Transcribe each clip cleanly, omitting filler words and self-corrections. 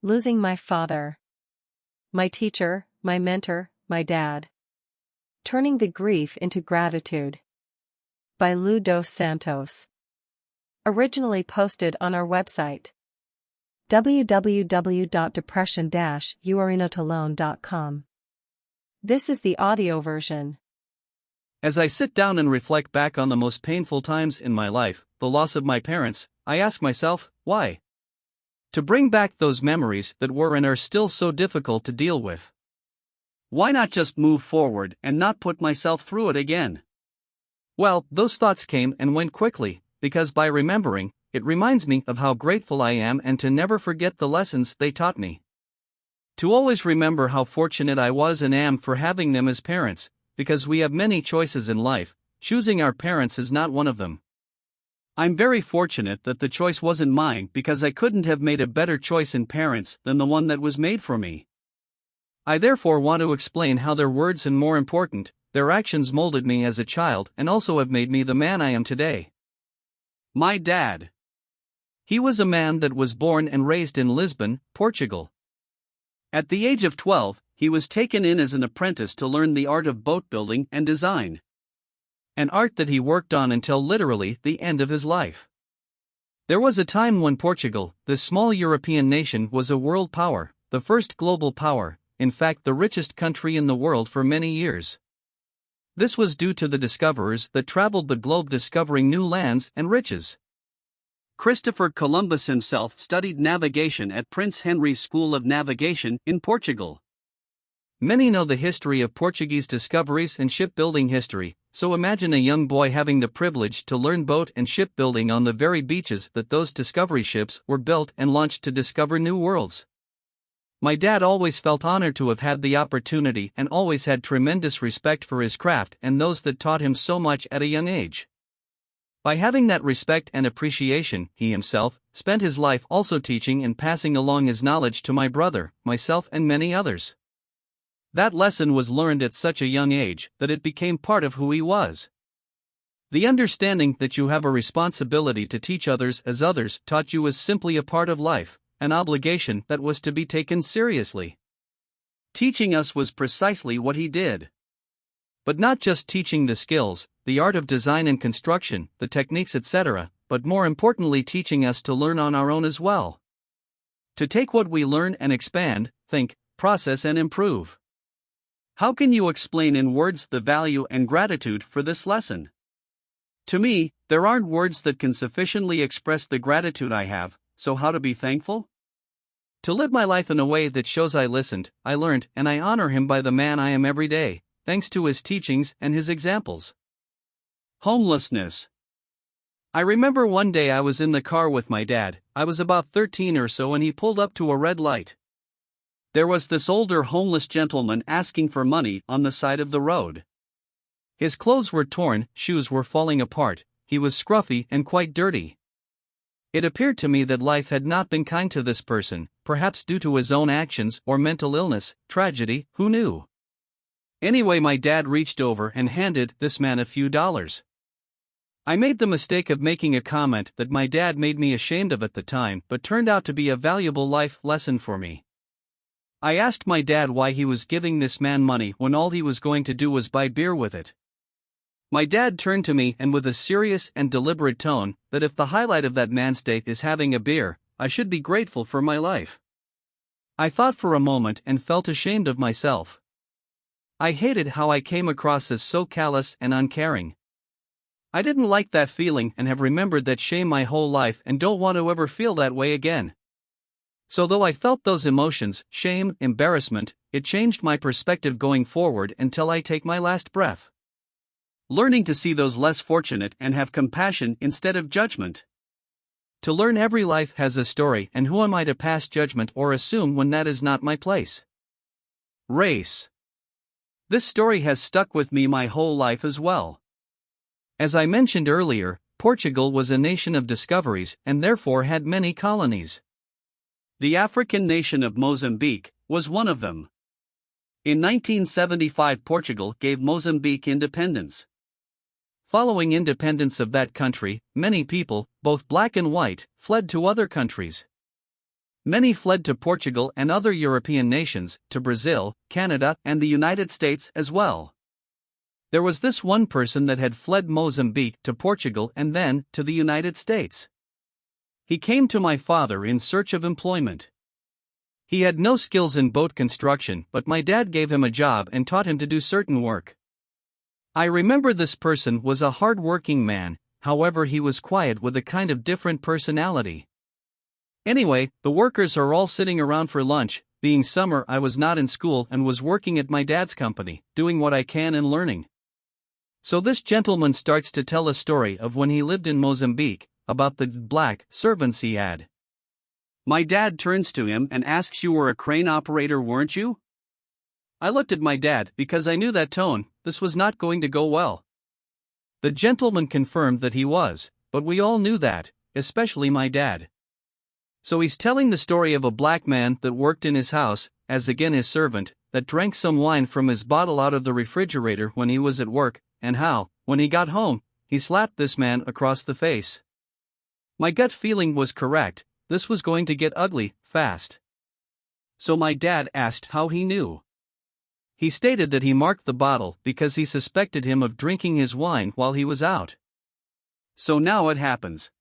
Losing my father. My teacher, my mentor, my dad. Turning the grief into gratitude. By Lou dos Santos. Originally posted on our website. www.depression-youarennotalone.com. This is the audio version. As I sit down and reflect back on the most painful times in my life, the loss of my parents, I ask myself, why? To bring back those memories that were and are still so difficult to deal with. Why not just move forward and not put myself through it again? Well, those thoughts came and went quickly, because by remembering, it reminds me of how grateful I am and to never forget the lessons they taught me. To always remember how fortunate I was and am for having them as parents, because we have many choices in life, choosing our parents is not one of them. I'm very fortunate that the choice wasn't mine because I couldn't have made a better choice in parents than the one that was made for me. I therefore want to explain how their words and more important, their actions molded me as a child and also have made me the man I am today. My dad. He was a man that was born and raised in Lisbon, Portugal. At the age of 12, he was taken in as an apprentice to learn the art of boat building and design. An art that he worked on until literally the end of his life. There was a time when Portugal, this small European nation, was a world power, the first global power, in fact the richest country in the world for many years. This was due to the discoverers that traveled the globe discovering new lands and riches. Christopher Columbus himself studied navigation at Prince Henry's School of Navigation in Portugal. Many know the history of Portuguese discoveries and shipbuilding history, so imagine a young boy having the privilege to learn boat and shipbuilding on the very beaches that those discovery ships were built and launched to discover new worlds. My dad always felt honored to have had the opportunity and always had tremendous respect for his craft and those that taught him so much at a young age. By having that respect and appreciation, he himself spent his life also teaching and passing along his knowledge to my brother, myself and many others. That lesson was learned at such a young age that it became part of who he was. The understanding that you have a responsibility to teach others as others taught you was simply a part of life, an obligation that was to be taken seriously. Teaching us was precisely what he did. But not just teaching the skills, the art of design and construction, the techniques, etc., but more importantly teaching us to learn on our own as well. To take what we learn and expand, think, process and improve. How can you explain in words the value and gratitude for this lesson? To me, there aren't words that can sufficiently express the gratitude I have, so how to be thankful? To live my life in a way that shows I listened, I learned, and I honor him by the man I am every day, thanks to his teachings and his examples. Homelessness. I remember one day I was in the car with my dad. I was about 13 or so and he pulled up to a red light. There was this older homeless gentleman asking for money on the side of the road. His clothes were torn, shoes were falling apart, he was scruffy and quite dirty. It appeared to me that life had not been kind to this person, perhaps due to his own actions or mental illness, tragedy, who knew? Anyway, my dad reached over and handed this man a few dollars. I made the mistake of making a comment that my dad made me ashamed of at the time but turned out to be a valuable life lesson for me. I asked my dad why he was giving this man money when all he was going to do was buy beer with it. My dad turned to me and with a serious and deliberate tone, that if the highlight of that man's day is having a beer, I should be grateful for my life. I thought for a moment and felt ashamed of myself. I hated how I came across as so callous and uncaring. I didn't like that feeling and have remembered that shame my whole life and don't want to ever feel that way again. So though I felt those emotions, shame, embarrassment, it changed my perspective going forward until I take my last breath. Learning to see those less fortunate and have compassion instead of judgment. To learn every life has a story and who am I to pass judgment or assume when that is not my place? Race. This story has stuck with me my whole life as well. As I mentioned earlier, Portugal was a nation of discoveries and therefore had many colonies. The African nation of Mozambique was one of them. In 1975, Portugal gave Mozambique independence. Following independence of that country, many people, both black and white, fled to other countries. Many fled to Portugal and other European nations, to Brazil, Canada, and the United States as well. There was this one person that had fled Mozambique to Portugal and then to the United States. He came to my father in search of employment. He had no skills in boat construction, but my dad gave him a job and taught him to do certain work. I remember this person was a hard-working man, however he was quiet with a kind of different personality. Anyway, the workers are all sitting around for lunch. Being summer, I was not in school and was working at my dad's company, doing what I can and learning. So this gentleman starts to tell a story of when he lived in Mozambique, about the black servants he had. My dad turns to him and asks, "You were a crane operator, weren't you?" I looked at my dad because I knew that tone, this was not going to go well. The gentleman confirmed that he was, but we all knew that, especially my dad. So he's telling the story of a black man that worked in his house, as again his servant, that drank some wine from his bottle out of the refrigerator when he was at work, and how, when he got home, he slapped this man across the face. My gut feeling was correct, this was going to get ugly, fast. So my dad asked how he knew. He stated that he marked the bottle because he suspected him of drinking his wine while he was out. So now it happens.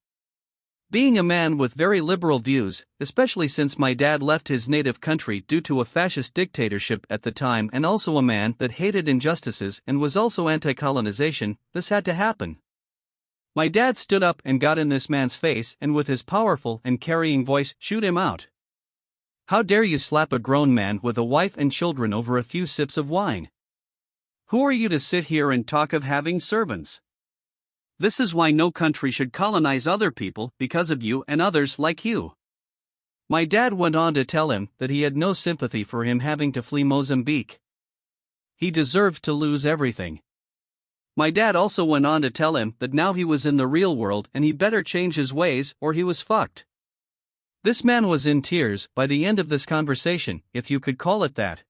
Being a man with very liberal views, especially since my dad left his native country due to a fascist dictatorship at the time, and also a man that hated injustices and was also anti-colonization, this had to happen. My dad stood up and got in this man's face and with his powerful and carrying voice, "Shoot him out. How dare you slap a grown man with a wife and children over a few sips of wine? Who are you to sit here and talk of having servants? This is why no country should colonize other people, because of you and others like you." My dad went on to tell him that he had no sympathy for him having to flee Mozambique. He deserved to lose everything. My dad also went on to tell him that now he was in the real world and he better change his ways or he was fucked. This man was in tears by the end of this conversation, if you could call it that.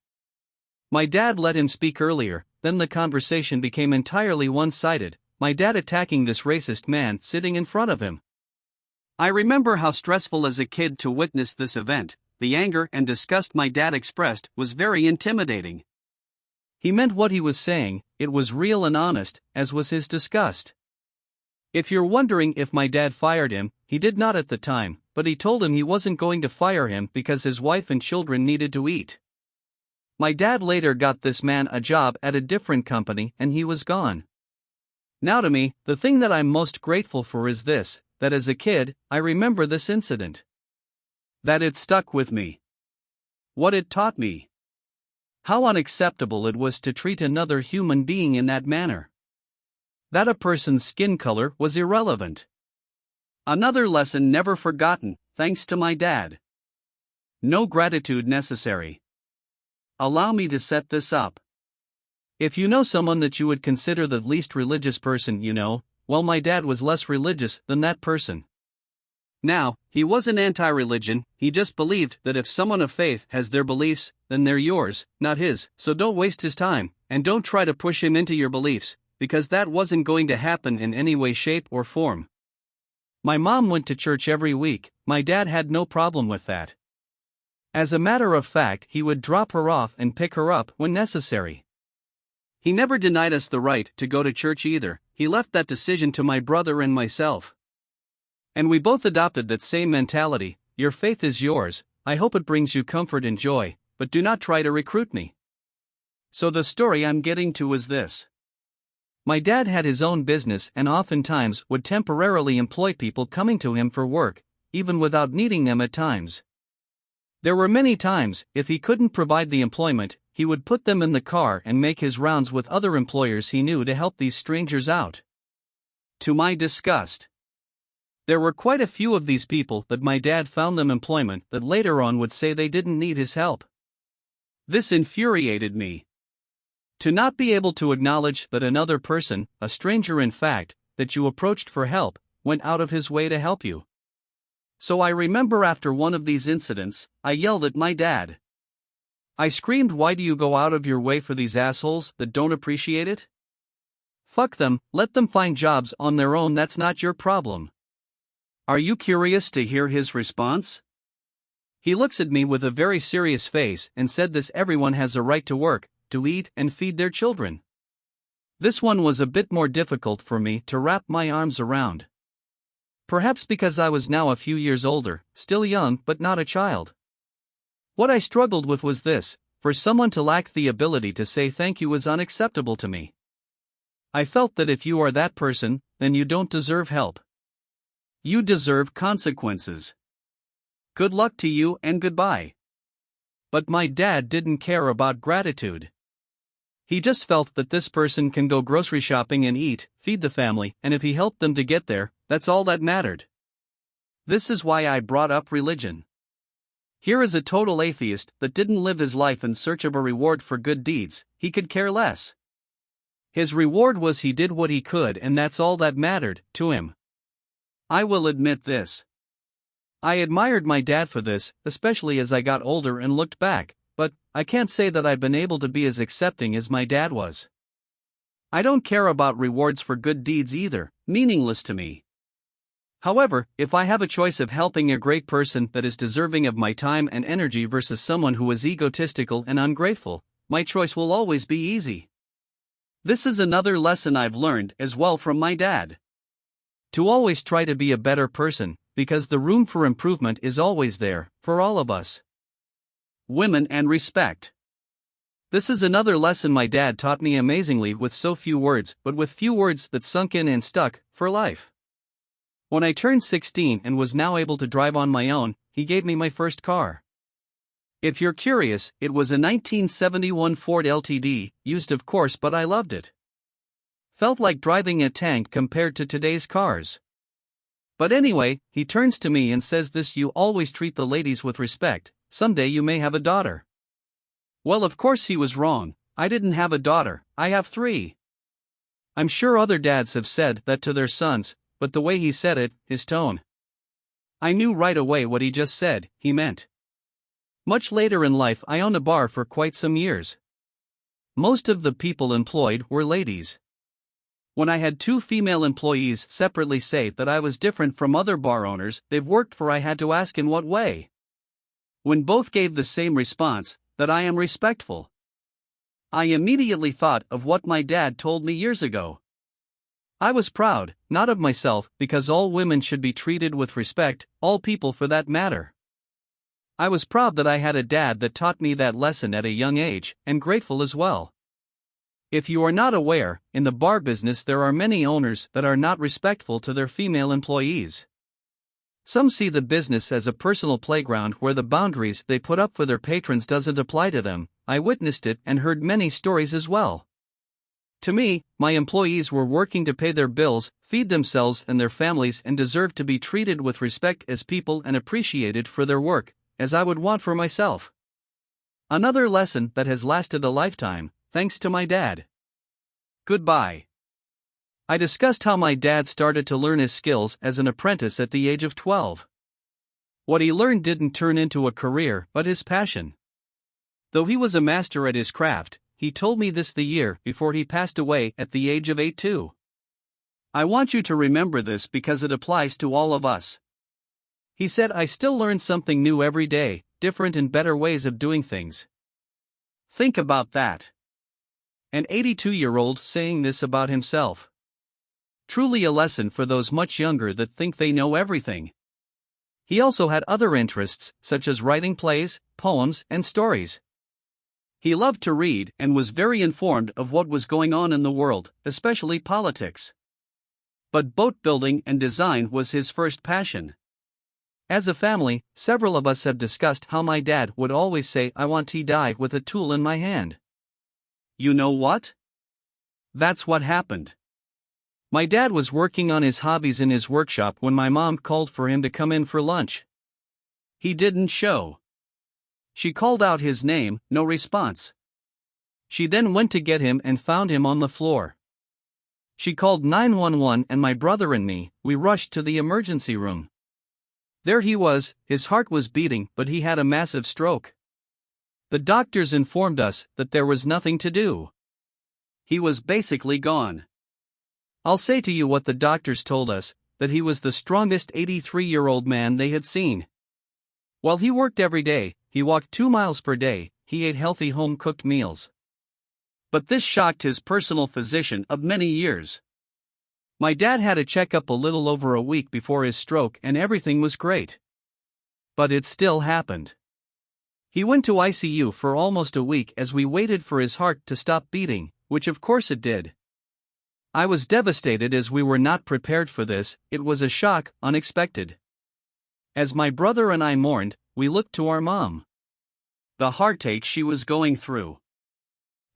My dad let him speak earlier, then the conversation became entirely one-sided, my dad attacking this racist man sitting in front of him. I remember how stressful as a kid to witness this event. The anger and disgust my dad expressed was very intimidating. He meant what he was saying, it was real and honest, as was his disgust. If you're wondering if my dad fired him, he did not at the time, but he told him he wasn't going to fire him because his wife and children needed to eat. My dad later got this man a job at a different company and he was gone. Now to me, the thing that I'm most grateful for is this, that as a kid, I remember this incident. That it stuck with me. What it taught me. How unacceptable it was to treat another human being in that manner. That a person's skin color was irrelevant. Another lesson never forgotten, thanks to my dad. No gratitude necessary. Allow me to set this up. If you know someone that you would consider the least religious person you know, well, my dad was less religious than that person. Now, he wasn't anti-religion, he just believed that if someone of faith has their beliefs, then they're yours, not his, so don't waste his time, and don't try to push him into your beliefs, because that wasn't going to happen in any way, shape, or form. My mom went to church every week, my dad had no problem with that. As a matter of fact, he would drop her off and pick her up when necessary. He never denied us the right to go to church either, he left that decision to my brother and myself. And we both adopted that same mentality, your faith is yours, I hope it brings you comfort and joy, but do not try to recruit me. So the story I'm getting to is this. My dad had his own business and oftentimes would temporarily employ people coming to him for work, even without needing them at times. There were many times, if he couldn't provide the employment, he would put them in the car and make his rounds with other employers he knew to help these strangers out. To my disgust. There were quite a few of these people that my dad found them employment that later on would say they didn't need his help. This infuriated me. To not be able to acknowledge that another person, a stranger in fact, that you approached for help, went out of his way to help you. So I remember after one of these incidents, I yelled at my dad. I screamed, "Why do you go out of your way for these assholes that don't appreciate it? Fuck them, let them find jobs on their own, that's not your problem." Are you curious to hear his response? He looks at me with a very serious face and said this: everyone has a right to work, to eat and feed their children. This one was a bit more difficult for me to wrap my arms around. Perhaps because I was now a few years older, still young but not a child. What I struggled with was this: for someone to lack the ability to say thank you was unacceptable to me. I felt that if you are that person, then you don't deserve help. You deserve consequences. Good luck to you and goodbye. But my dad didn't care about gratitude. He just felt that this person can go grocery shopping and eat, feed the family, and if he helped them to get there, that's all that mattered. This is why I brought up religion. Here is a total atheist that didn't live his life in search of a reward for good deeds. He could care less. His reward was he did what he could, and that's all that mattered to him. I will admit this. I admired my dad for this, especially as I got older and looked back, but I can't say that I've been able to be as accepting as my dad was. I don't care about rewards for good deeds either, meaningless to me. However, if I have a choice of helping a great person that is deserving of my time and energy versus someone who is egotistical and ungrateful, my choice will always be easy. This is another lesson I've learned as well from my dad. To always try to be a better person, because the room for improvement is always there, for all of us. Women and respect. This is another lesson my dad taught me amazingly, with so few words, but with few words that sunk in and stuck for life. When I turned 16 and was now able to drive on my own, he gave me my first car. If you're curious, it was a 1971 Ford LTD, used of course, but I loved it. Felt like driving a tank compared to today's cars. But anyway, he turns to me and says this: you always treat the ladies with respect, someday you may have a daughter. Well, of course he was wrong. I didn't have a daughter, I have 3. I'm sure other dads have said that to their sons, but the way he said it, his tone. I knew right away what he just said, he meant. Much later in life, I owned a bar for quite some years. Most of the people employed were ladies. When I had 2 female employees separately say that I was different from other bar owners they've worked for, I had to ask in what way. When both gave the same response, that I am respectful. I immediately thought of what my dad told me years ago. I was proud, not of myself, because all women should be treated with respect, all people for that matter. I was proud that I had a dad that taught me that lesson at a young age, and grateful as well. If you are not aware, in the bar business there are many owners that are not respectful to their female employees. Some see the business as a personal playground where the boundaries they put up for their patrons doesn't apply to them. I witnessed it and heard many stories as well. To me, my employees were working to pay their bills, feed themselves and their families, and deserved to be treated with respect as people and appreciated for their work, as I would want for myself. Another lesson that has lasted a lifetime, thanks to my dad. Goodbye. I discussed how my dad started to learn his skills as an apprentice at the age of 12. What he learned didn't turn into a career, but his passion. Though he was a master at his craft, he told me this the year before he passed away at the age of 82. I want you to remember this because it applies to all of us. He said, I still learn something new every day, different and better ways of doing things. Think about that. An 82-year-old saying this about himself. Truly a lesson for those much younger that think they know everything. He also had other interests, such as writing plays, poems, and stories. He loved to read and was very informed of what was going on in the world, especially politics. But boat building and design was his first passion. As a family, several of us have discussed how my dad would always say, I want to die with a tool in my hand. You know what? That's what happened. My dad was working on his hobbies in his workshop when my mom called for him to come in for lunch. He didn't show. She called out his name, no response. She then went to get him and found him on the floor. She called 911 and my brother and me, we rushed to the emergency room. There he was, his heart was beating, but he had a massive stroke. The doctors informed us that there was nothing to do. He was basically gone. I'll say to you what the doctors told us, that he was the strongest 83-year-old man they had seen. While he worked every day, he walked 2 miles per day, he ate healthy home-cooked meals. But this shocked his personal physician of many years. My dad had a checkup a little over a week before his stroke and everything was great. But it still happened. He went to ICU for almost a week as we waited for his heart to stop beating, which of course it did. I was devastated as we were not prepared for this. It was a shock, unexpected. As my brother and I mourned, we looked to our mom. The heartache she was going through.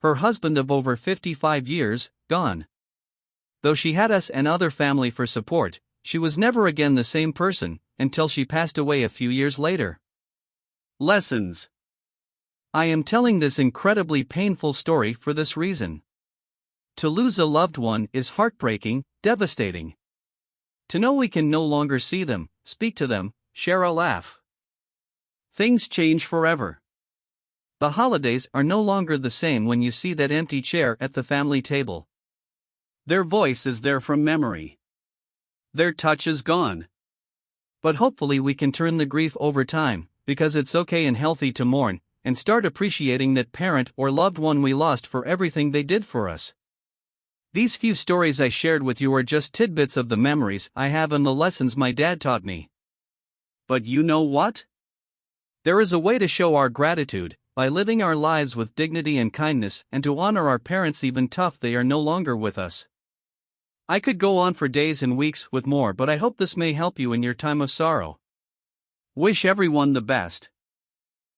Her husband of over 55 years, gone. Though she had us and other family for support, she was never again the same person, until she passed away a few years later. Lessons. I am telling this incredibly painful story for this reason. To lose a loved one is heartbreaking, devastating. To know we can no longer see them, speak to them, share a laugh. Things change forever. The holidays are no longer the same when you see that empty chair at the family table. Their voice is there from memory. Their touch is gone. But hopefully we can turn the grief over time, because it's okay and healthy to mourn, and start appreciating that parent or loved one we lost for everything they did for us. These few stories I shared with you are just tidbits of the memories I have and the lessons my dad taught me. But you know what? There is a way to show our gratitude, by living our lives with dignity and kindness, and to honor our parents even tough they are no longer with us. I could go on for days and weeks with more, but I hope this may help you in your time of sorrow. Wish everyone the best.